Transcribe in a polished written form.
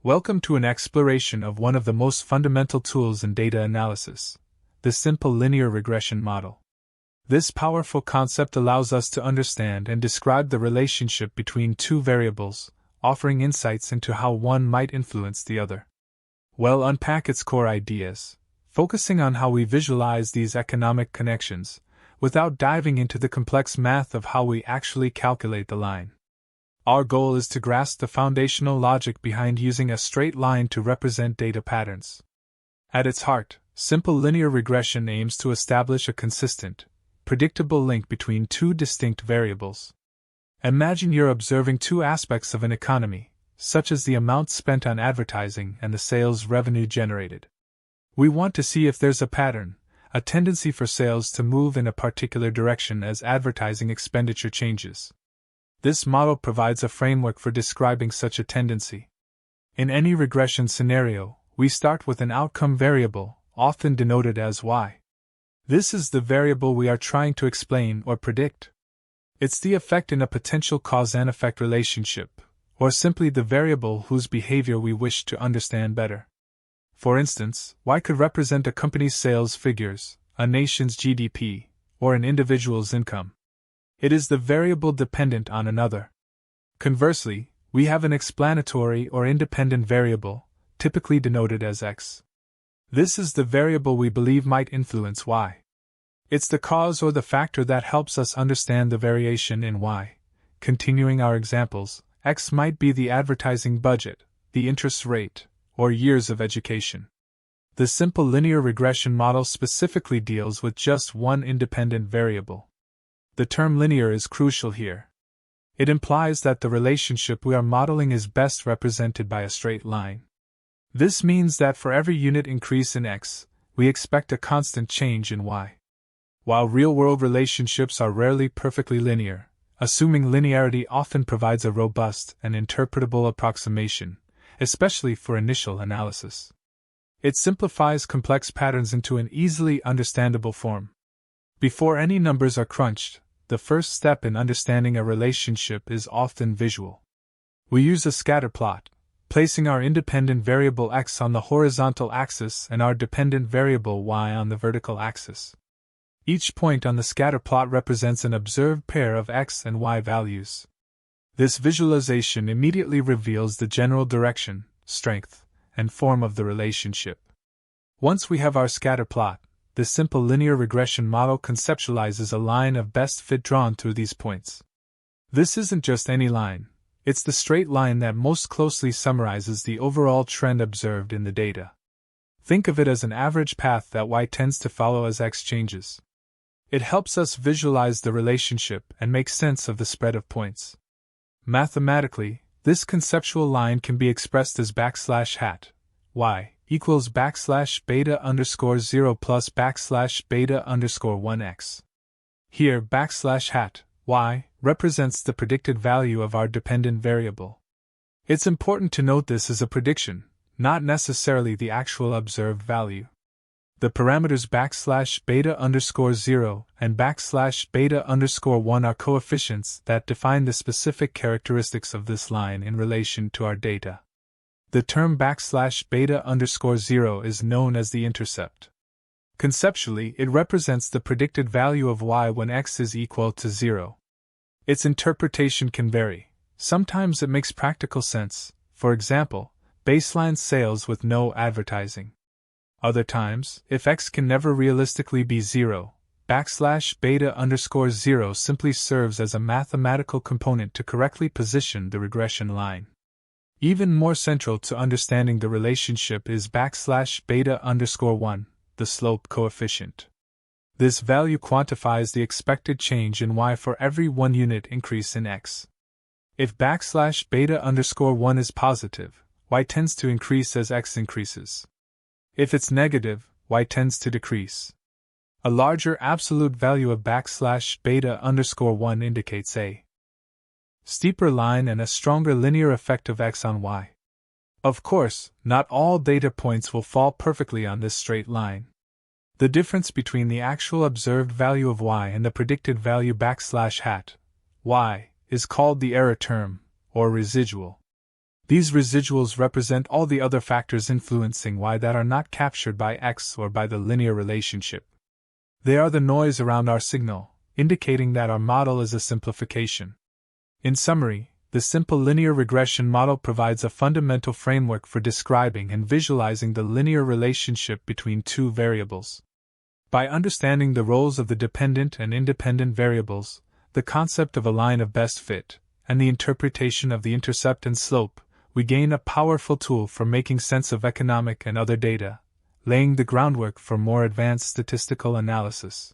Welcome to an exploration of one of the most fundamental tools in data analysis, the simple linear regression model. This powerful concept allows us to understand and describe the relationship between two variables, offering insights into how one might influence the other. We'll unpack its core ideas, focusing on how we visualize these economic connections, without diving into the complex math of how we actually calculate the line. Our goal is to grasp the foundational logic behind using a straight line to represent data patterns. At its heart, simple linear regression aims to establish a consistent, predictable link between two distinct variables. Imagine you're observing two aspects of an economy, such as the amount spent on advertising and the sales revenue generated. We want to see if there's a pattern, a tendency for sales to move in a particular direction as advertising expenditure changes. This model provides a framework for describing such a tendency. In any regression scenario, we start with an outcome variable, often denoted as y. This is the variable we are trying to explain or predict. It's the effect in a potential cause and effect relationship, or simply the variable whose behavior we wish to understand better. For instance, y could represent a company's sales figures, a nation's GDP, or an individual's income. It is the variable dependent on another. Conversely, we have an explanatory or independent variable, typically denoted as x. This is the variable we believe might influence y. It's the cause or the factor that helps us understand the variation in y. Continuing our examples, x might be the advertising budget, the interest rate, or years of education. The simple linear regression model specifically deals with just one independent variable. The term linear is crucial here. It implies that the relationship we are modeling is best represented by a straight line. This means that for every unit increase in x, we expect a constant change in y. While real-world relationships are rarely perfectly linear, assuming linearity often provides a robust and interpretable approximation, especially for initial analysis. It simplifies complex patterns into an easily understandable form. Before any numbers are crunched, the first step in understanding a relationship is often visual. We use a scatter plot, placing our independent variable x on the horizontal axis and our dependent variable y on the vertical axis. Each point on the scatter plot represents an observed pair of x and y values. This visualization immediately reveals the general direction, strength, and form of the relationship. Once we have our scatter plot, the simple linear regression model conceptualizes a line of best fit drawn through these points. This isn't just any line, it's the straight line that most closely summarizes the overall trend observed in the data. Think of it as an average path that y tends to follow as x changes. It helps us visualize the relationship and make sense of the spread of points. Mathematically, this conceptual line can be expressed as \hat y equals \beta_0 plus \beta_1x. Here \hat y represents the predicted value of our dependent variable. It's important to note this is a prediction, not necessarily the actual observed value. The parameters \beta_0 and \beta_1 are coefficients that define the specific characteristics of this line in relation to our data. The term \beta_0 is known as the intercept. Conceptually, it represents the predicted value of y when x is equal to 0. Its interpretation can vary. Sometimes it makes practical sense, for example, baseline sales with no advertising. Other times, if x can never realistically be 0, \beta_0 simply serves as a mathematical component to correctly position the regression line. Even more central to understanding the relationship is \beta_1, the slope coefficient. This value quantifies the expected change in y for every 1 unit increase in x. If \beta_1 is positive, y tends to increase as x increases. If it's negative, y tends to decrease. A larger absolute value of \beta_1 indicates a steeper line and a stronger linear effect of x on y. Of course, not all data points will fall perfectly on this straight line. The difference between the actual observed value of y and the predicted value \hat y is called the error term, or residual. These residuals represent all the other factors influencing y that are not captured by x or by the linear relationship. They are the noise around our signal, indicating that our model is a simplification. In summary, the simple linear regression model provides a fundamental framework for describing and visualizing the linear relationship between two variables. By understanding the roles of the dependent and independent variables, the concept of a line of best fit, and the interpretation of the intercept and slope, we gain a powerful tool for making sense of economic and other data, laying the groundwork for more advanced statistical analysis.